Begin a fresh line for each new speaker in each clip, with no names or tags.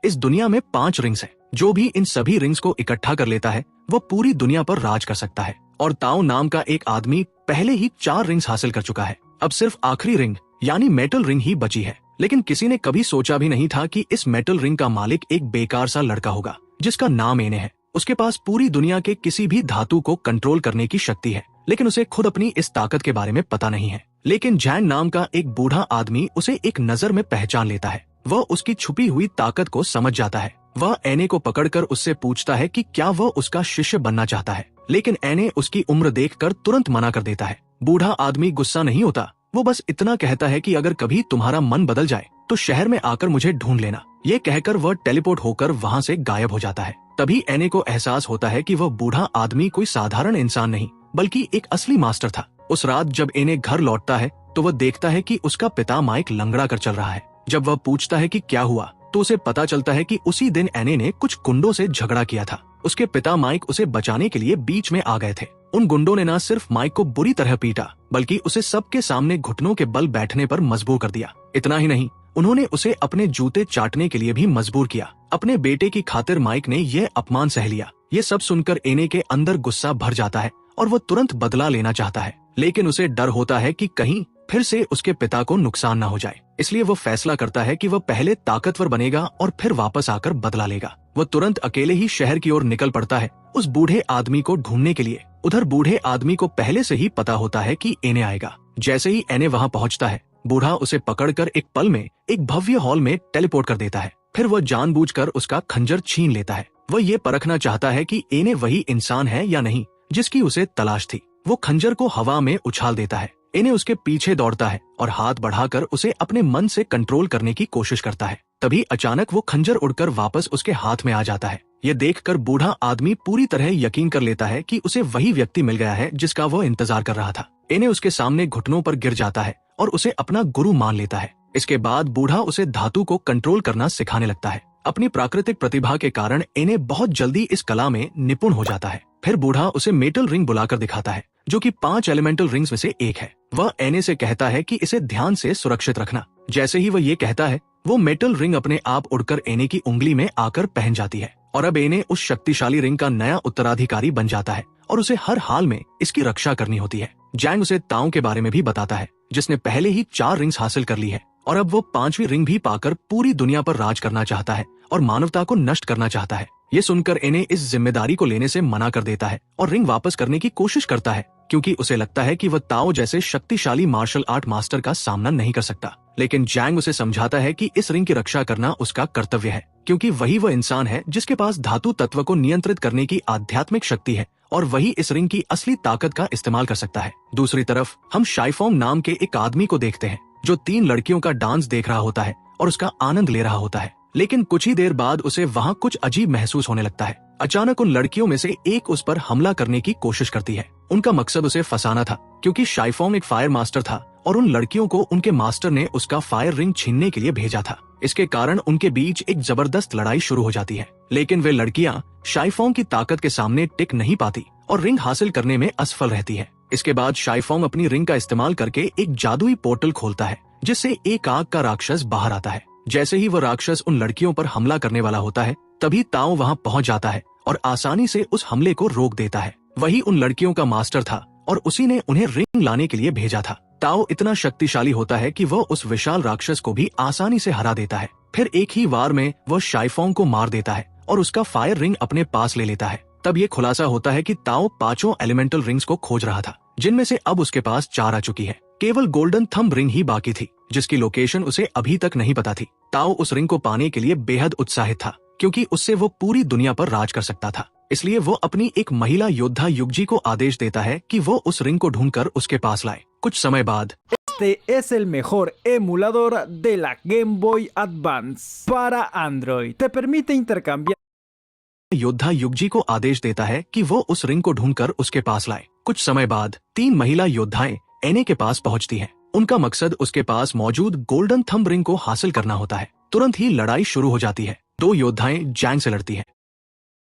इस दुनिया में 5 रिंग्स हैं। जो भी इन सभी रिंग्स को इकट्ठा कर लेता है वो पूरी दुनिया पर राज कर सकता है। और ताओ नाम का एक आदमी पहले ही 4 रिंग्स हासिल कर चुका है। अब सिर्फ आखिरी रिंग यानी मेटल रिंग ही बची है। लेकिन किसी ने कभी सोचा भी नहीं था कि इस मेटल रिंग का मालिक एक बेकार सा लड़का होगा जिसका नाम एने है। उसके पास पूरी दुनिया के किसी भी धातु को कंट्रोल करने की शक्ति है, लेकिन उसे खुद अपनी इस ताकत के बारे में पता नहीं है। लेकिन जैंग नाम का एक बूढ़ा आदमी उसे एक नजर में पहचान लेता है। वह उसकी छुपी हुई ताकत को समझ जाता है। वह एने को पकड़कर उससे पूछता है कि क्या वह उसका शिष्य बनना चाहता है, लेकिन एने उसकी उम्र देखकर तुरंत मना कर देता है। बूढ़ा आदमी गुस्सा नहीं होता, वो बस इतना कहता है कि अगर कभी तुम्हारा मन बदल जाए तो शहर में आकर मुझे ढूंढ लेना। ये कहकर वह टेलीपोर्ट होकर वहाँ से गायब हो जाता है। तभी एने को एहसास होता है कि वह बूढ़ा आदमी कोई साधारण इंसान नहीं बल्कि एक असली मास्टर था। उस रात जब एने घर लौटता है तो वह देखता है कि उसका पिता माइक लंगड़ा कर चल रहा है। जब वह पूछता है कि क्या हुआ तो उसे पता चलता है कि उसी दिन एने ने कुछ गुंडों से झगड़ा किया था। उसके पिता माइक उसे बचाने के लिए बीच में आ गए थे। उन गुंडों ने न सिर्फ माइक को बुरी तरह पीटा बल्कि उसे सबके सामने घुटनों के बल बैठने पर मजबूर कर दिया। इतना ही नहीं, उन्होंने उसे अपने जूते चाटने के लिए भी मजबूर किया। अपने बेटे की खातिर माइक ने यह अपमान सह लिया। ये सब सुनकर एने के अंदर गुस्सा भर जाता है और वो तुरंत बदला लेना चाहता है, लेकिन उसे डर होता है कि कहीं फिर से उसके पिता को नुकसान न हो जाए। इसलिए वो फैसला करता है कि वह पहले ताकतवर बनेगा और फिर वापस आकर बदला लेगा। वह तुरंत अकेले ही शहर की ओर निकल पड़ता है उस बूढ़े आदमी को ढूंढने के लिए। उधर बूढ़े आदमी को पहले से ही पता होता है कि एने आएगा। जैसे ही एने वहाँ पहुँचता है, बूढ़ा उसे पकड़कर एक पल में एक भव्य हॉल में टेलीपोर्ट कर देता है। फिर वह जानबूझकर उसका खंजर छीन लेता है। वह ये परखना चाहता है कि एने वही इंसान है या नहीं जिसकी उसे तलाश थी। वो खंजर को हवा में उछाल देता है। एने उसके पीछे दौड़ता है और हाथ बढ़ाकर उसे अपने मन से कंट्रोल करने की कोशिश करता है। तभी अचानक वो खंजर उड़कर वापस उसके हाथ में आ जाता है। ये देखकर बूढ़ा आदमी पूरी तरह यकीन कर लेता है कि उसे वही व्यक्ति मिल गया है जिसका वो इंतजार कर रहा था। एने उसके सामने घुटनों पर गिर जाता है और उसे अपना गुरु मान लेता है। इसके बाद बूढ़ा उसे धातु को कंट्रोल करना सिखाने लगता है। अपनी प्राकृतिक प्रतिभा के कारण एने बहुत जल्दी इस कला में निपुण हो जाता है। फिर बूढ़ा उसे मेटल रिंग बुलाकर दिखाता है जो कि 5 एलिमेंटल रिंग्स में से एक है। वह एने से कहता है कि इसे ध्यान से सुरक्षित रखना। जैसे ही वह ये कहता है, वो मेटल रिंग अपने आप उड़कर एने की उंगली में आकर पहन जाती है और अब एने उस शक्तिशाली रिंग का नया उत्तराधिकारी बन जाता है और उसे हर हाल में इसकी रक्षा करनी होती है। जैंग उसे ताओ के बारे में भी बताता है जिसने पहले ही 4 रिंग्स हासिल कर ली है और अब वो 5वीं रिंग भी पाकर पूरी दुनिया पर राज करना चाहता है और मानवता को नष्ट करना चाहता है। ये सुनकर एने इस जिम्मेदारी को लेने से मना कर देता है और रिंग वापस करने की कोशिश करता है क्योंकि उसे लगता है कि वह ताओ जैसे शक्तिशाली मार्शल आर्ट मास्टर का सामना नहीं कर सकता। लेकिन जैंग उसे समझाता है कि इस रिंग की रक्षा करना उसका कर्तव्य है क्योंकि वही वह इंसान है जिसके पास धातु तत्व को नियंत्रित करने की आध्यात्मिक शक्ति है और वही इस रिंग की असली ताकत का इस्तेमाल कर सकता है। दूसरी तरफ हम शाइफोंग नाम के एक आदमी को देखते हैं जो 3 लड़कियों का डांस देख रहा होता है और उसका आनंद ले रहा होता है। लेकिन कुछ ही देर बाद उसे वहाँ कुछ अजीब महसूस होने लगता है। अचानक उन लड़कियों में से एक उस पर हमला करने की कोशिश करती है। उनका मकसद उसे फंसाना था क्योंकि शाइफोंग एक फायर मास्टर था और उन लड़कियों को उनके मास्टर ने उसका फायर रिंग छीनने के लिए भेजा था। इसके कारण उनके बीच एक जबरदस्त लड़ाई शुरू हो जाती है। लेकिन वे लड़कियां शाइफोंग की ताकत के सामने टिक नहीं पाती और रिंग हासिल करने में असफल रहती है। इसके बाद शाइफोंग अपनी रिंग का इस्तेमाल करके एक जादुई पोर्टल खोलता है जिससे एक आग का राक्षस बाहर आता है। जैसे ही वह राक्षस उन लड़कियों पर हमला करने वाला होता है, तभी ताओ वहां पहुंच जाता है और आसानी से उस हमले को रोक देता है। वही उन लड़कियों का मास्टर था और उसी ने उन्हें रिंग लाने के लिए भेजा था। ताओ इतना शक्तिशाली होता है कि वह उस विशाल राक्षस को भी आसानी से हरा देता है। फिर एक ही वार में वह शाइफोंग को मार देता है और उसका फायर रिंग अपने पास ले लेता है। तब ये खुलासा होता है कि ताओ 5 एलिमेंटल रिंग्स को खोज रहा था जिनमें से अब उसके पास 4 आ चुकी है। केवल गोल्डन थंब रिंग ही बाकी थी जिसकी लोकेशन उसे अभी तक नहीं पता थी। ताओ उस रिंग को पाने के लिए बेहद उत्साहित था क्योंकि उससे वो पूरी दुनिया पर राज कर सकता था। इसलिए वो अपनी एक महिला योद्धा युगजी को आदेश देता है कि वो उस रिंग को ढूंढकर उसके पास लाए। कुछ समय बाद
Este es el mejor emulador de la Game Boy Advance para Android. Te permite intercambiar
योद्धा युगजी को आदेश देता है कि वो उस रिंग को ढूंढकर उसके पास लाए। कुछ समय बाद 3 महिला योद्धाएं एने के पास पहुंचती हैं। उनका मकसद उसके पास मौजूद गोल्डन थंब रिंग को हासिल करना होता है। तुरंत ही लड़ाई शुरू हो जाती है। 2 योद्धाएं जैंग से लड़ती हैं।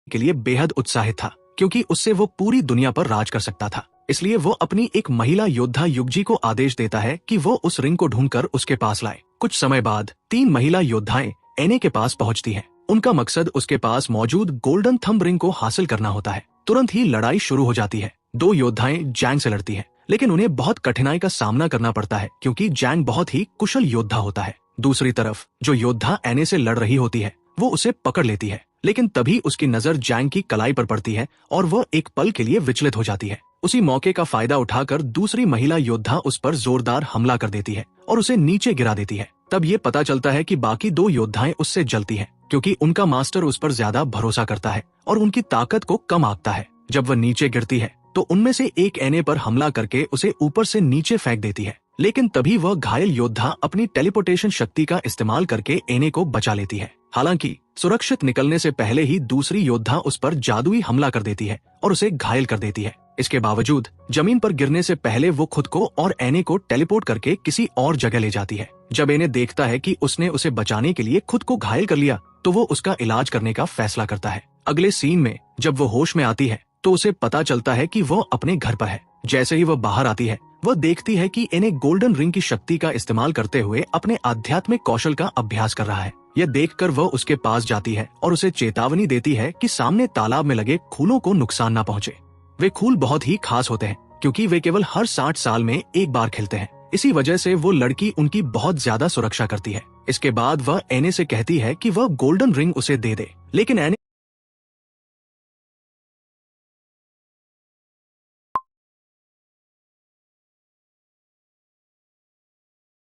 के लिए बेहद उत्साहित था क्योंकि उससे वो पूरी दुनिया पर राज कर सकता था। इसलिए वो अपनी एक महिला योद्धा युगजी को आदेश देता है कि वो उस रिंग को ढूंढकर उसके पास लाए। कुछ समय बाद 3 महिला योद्धाएं एने के पास पहुंचती हैं। उनका मकसद उसके पास मौजूद गोल्डन थंब रिंग को हासिल करना होता है। तुरंत ही लड़ाई शुरू हो जाती है। दो योद्धाएं जैंग से लड़ती हैं, लेकिन उन्हें बहुत कठिनाई का सामना करना पड़ता है क्योंकि जैंग बहुत ही कुशल योद्धा होता है। दूसरी तरफ जो योद्धा एने से लड़ रही होती है वो उसे पकड़ लेती है, लेकिन तभी उसकी नजर जैंग की कलाई पर पड़ती है और वह एक पल के लिए विचलित हो जाती है। उसी मौके का फायदा उठाकर दूसरी महिला योद्धा उस पर जोरदार हमला कर देती है और उसे नीचे गिरा देती है। तब ये पता चलता है कि बाकी दो योद्धाएं उससे जलती हैं, क्योंकि उनका मास्टर उस पर ज्यादा भरोसा करता है और उनकी ताकत को कम आंकता है। जब वह नीचे गिरती है तो उनमें से एक एने पर हमला करके उसे ऊपर से नीचे फेंक देती है, लेकिन तभी वह घायल योद्धा अपनी टेलीपोर्टेशन शक्ति का इस्तेमाल करके एने को बचा लेती है। हालांकि सुरक्षित निकलने से पहले ही दूसरी योद्धा उस पर जादुई हमला कर देती है और उसे घायल कर देती है। इसके बावजूद जमीन पर गिरने से पहले वो खुद को और एने को टेलीपोर्ट करके किसी और जगह ले जाती है। जब एने देखता है कि उसने उसे बचाने के लिए खुद को घायल कर लिया तो वो उसका इलाज करने का फैसला करता है। अगले सीन में जब वो होश में आती है तो उसे पता चलता है कि वह अपने घर पर है। जैसे ही वह बाहर आती है वह देखती है कि एने गोल्डन रिंग की शक्ति का इस्तेमाल करते हुए अपने आध्यात्मिक कौशल का अभ्यास कर रहा है। यह देखकर वह उसके पास जाती है और उसे चेतावनी देती है कि सामने तालाब में लगे खूलों को नुकसान न पहुंचे। वे खूल बहुत ही खास होते हैं क्योंकि वे केवल हर 60 साल में एक बार खिलते हैं। इसी वजह से वो लड़की उनकी बहुत ज्यादा सुरक्षा करती है। इसके बाद वह एने से कहती है कि वह गोल्डन रिंग उसे दे दे, लेकिन एने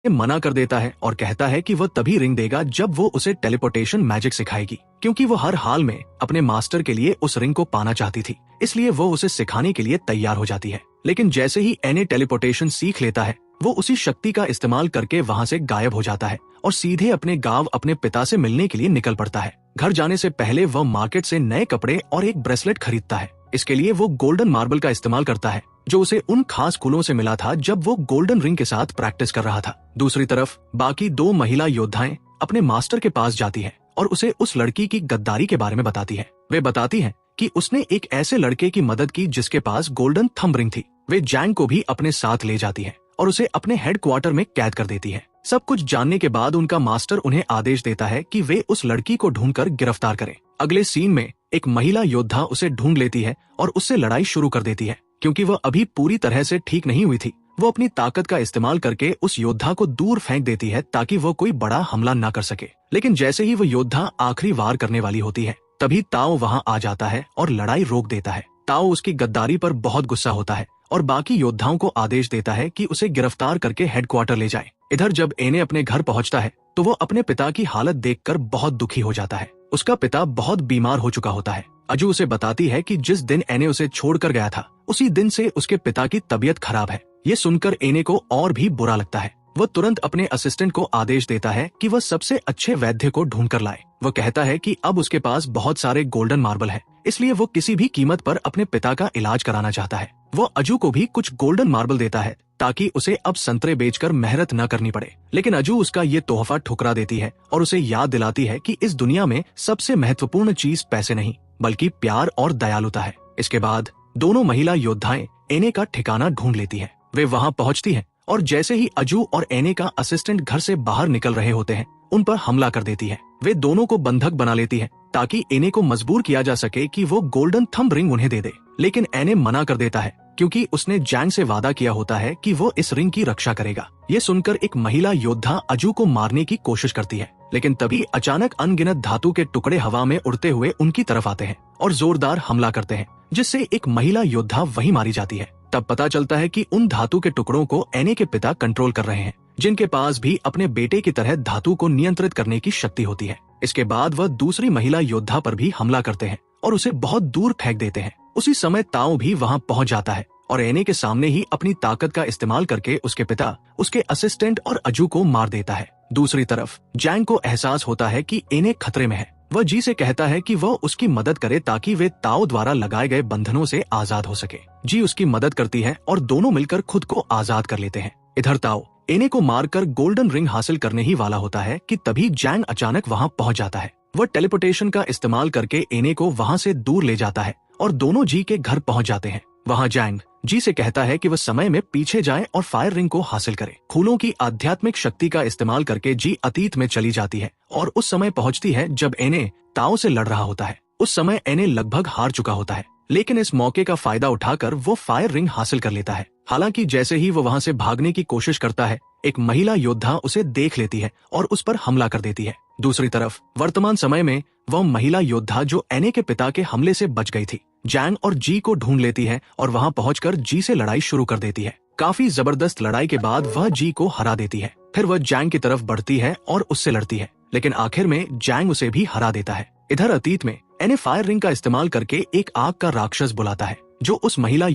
मना कर देता है और कहता है कि वह तभी रिंग देगा जब वो उसे टेलीपोर्टेशन मैजिक सिखाएगी, क्योंकि वो हर हाल में अपने मास्टर के लिए उस रिंग को पाना चाहती थी। इसलिए वो उसे सिखाने के लिए तैयार हो जाती है। लेकिन जैसे ही एने टेलीपोर्टेशन सीख लेता है वो उसी शक्ति का इस्तेमाल करके वहाँ से गायब हो जाता है और सीधे अपने गांव अपने पिता से मिलने के लिए निकल पड़ता है। घर जाने से पहले वह मार्केट से नए कपड़े और एक ब्रेसलेट खरीदता है। इसके लिए वो गोल्डन मार्बल का इस्तेमाल करता है जो उसे उन खास फूलों से मिला था जब वो गोल्डन रिंग के साथ प्रैक्टिस कर रहा था। दूसरी तरफ बाकी दो महिला योद्धाएं अपने मास्टर के पास जाती है और उसे उस लड़की की गद्दारी के बारे में बताती है। वे बताती हैं कि उसने एक ऐसे लड़के की मदद की जिसके पास गोल्डन थंब रिंग थी। वे जैंग को भी अपने साथ ले जाती है और उसे अपने हेडक्वार्टर में कैद कर देती है। सब कुछ जानने के बाद उनका मास्टर उन्हें आदेश देता है कि वे उस लड़की को ढूंढकर गिरफ्तार करें। अगले सीन में एक महिला योद्धा उसे ढूंढ लेती है और उससे लड़ाई शुरू कर देती है। क्योंकि वह अभी पूरी तरह से ठीक नहीं हुई थी, वो अपनी ताकत का इस्तेमाल करके उस योद्धा को दूर फेंक देती है ताकि वो कोई बड़ा हमला न कर सके। लेकिन जैसे ही वो योद्धा आखिरी वार करने वाली होती है तभी ताओ वहाँ आ जाता है और लड़ाई रोक देता है। ताओ उसकी गद्दारी पर बहुत गुस्सा होता है और बाकी योद्धाओं को आदेश देता है कि उसे गिरफ्तार करके हेडक्वार्टर ले जाए। इधर जब एने अपने घर पहुंचता है तो वो अपने पिता की हालत देखकर बहुत दुखी हो जाता है। उसका पिता बहुत बीमार हो चुका होता है। अजू उसे बताती है कि जिस दिन एने उसे छोड़कर गया था उसी दिन से उसके पिता की तबीयत खराब है। ये सुनकर एने को और भी बुरा लगता है। वह तुरंत अपने असिस्टेंट को आदेश देता है कि वह सबसे अच्छे वैद्य को ढूंढ कर लाए। वह कहता है कि अब उसके पास बहुत सारे गोल्डन मार्बल है, इसलिए वो किसी भी कीमत पर अपने पिता का इलाज कराना चाहता है। वो अजू को भी कुछ गोल्डन मार्बल देता है ताकि उसे अब संतरे बेचकर मेहनत न करनी पड़े। लेकिन अजू उसका ये तोहफा ठुकरा देती है और उसे याद दिलाती है कि इस दुनिया में सबसे महत्वपूर्ण चीज पैसे नहीं बल्कि प्यार और दयालुता है। इसके बाद दोनों महिला योद्धाएं एने का ठिकाना ढूंढ लेती हैं। वे वहां पहुंचती हैं और जैसे ही अजू और एने का असिस्टेंट घर से बाहर निकल रहे होते हैं उन पर हमला कर देती है। वे दोनों को बंधक बना लेती है ताकि एने को मजबूर किया जा सके कि वो गोल्डन थंब रिंग उन्हें दे दे। लेकिन एने मना कर देता है क्योंकि उसने जैंग से वादा किया होता है कि वो इस रिंग की रक्षा करेगा। ये सुनकर एक महिला योद्धा अजू को मारने की कोशिश करती है, लेकिन तभी अचानक अनगिनत धातु के टुकड़े हवा में उड़ते हुए उनकी तरफ आते हैं और जोरदार हमला करते हैं, जिससे एक महिला योद्धा वहीं मारी जाती है। तब पता चलता है कि उन धातु के टुकड़ों को एने के पिता कंट्रोल कर रहे हैं, जिनके पास भी अपने बेटे की तरह धातु को नियंत्रित करने की शक्ति होती है। इसके बाद वह दूसरी महिला योद्धा पर भी हमला करते हैं और उसे बहुत दूर फेंक देते हैं। उसी समय ताओ भी वहां पहुंच जाता है और एने के सामने ही अपनी ताकत का इस्तेमाल करके उसके पिता, उसके असिस्टेंट और अजू को मार देता है। दूसरी तरफ जैंग को एहसास होता है कि एने खतरे में है। वह जी से कहता है कि वह उसकी मदद करे ताकि वे ताओ द्वारा लगाए गए बंधनों से आजाद हो सके। जी उसकी मदद करती है और दोनों मिलकर खुद को आजाद कर लेते हैं। इधर ताओ एने को मारकर गोल्डन रिंग हासिल करने ही वाला होता है कि तभी जैंग अचानक वहां पहुंच जाता है। वह टेलीपोर्टेशन का इस्तेमाल करके एने को वहां से दूर ले जाता है और दोनों जी के घर पहुंच जाते हैं। वहाँ जैंग जी से कहता है कि वह समय में पीछे जाए और फायर रिंग को हासिल करे। फूलों की आध्यात्मिक शक्ति का इस्तेमाल करके जी अतीत में चली जाती है और उस समय पहुंचती है जब एने ताओ से लड़ रहा होता है। उस समय एने लगभग हार चुका होता है, लेकिन इस मौके का फायदा उठाकर वो फायर रिंग हासिल कर लेता है। हालांकि जैसे ही वो वहां से भागने की कोशिश करता है, एक महिला योद्धा उसे देख लेती है और उस पर हमला कर देती है। दूसरी तरफ वर्तमान समय में वह महिला योद्धा जो एने के पिता के हमले से बच गई थी, जैंग और जी को ढूंढ लेती है और वहां पहुंचकर जी से लड़ाई शुरू कर देती है। काफी जबरदस्त लड़ाई के बाद वह जी को हरा देती है। फिर वह जैंग की तरफ बढ़ती है और उससे लड़ती है, लेकिन आखिर में जैंग उसे भी हरा देता है। इधर अतीत में एने फायर रिंग का इस्तेमाल करके एक आग का राक्षस बुलाता है जो उस महिला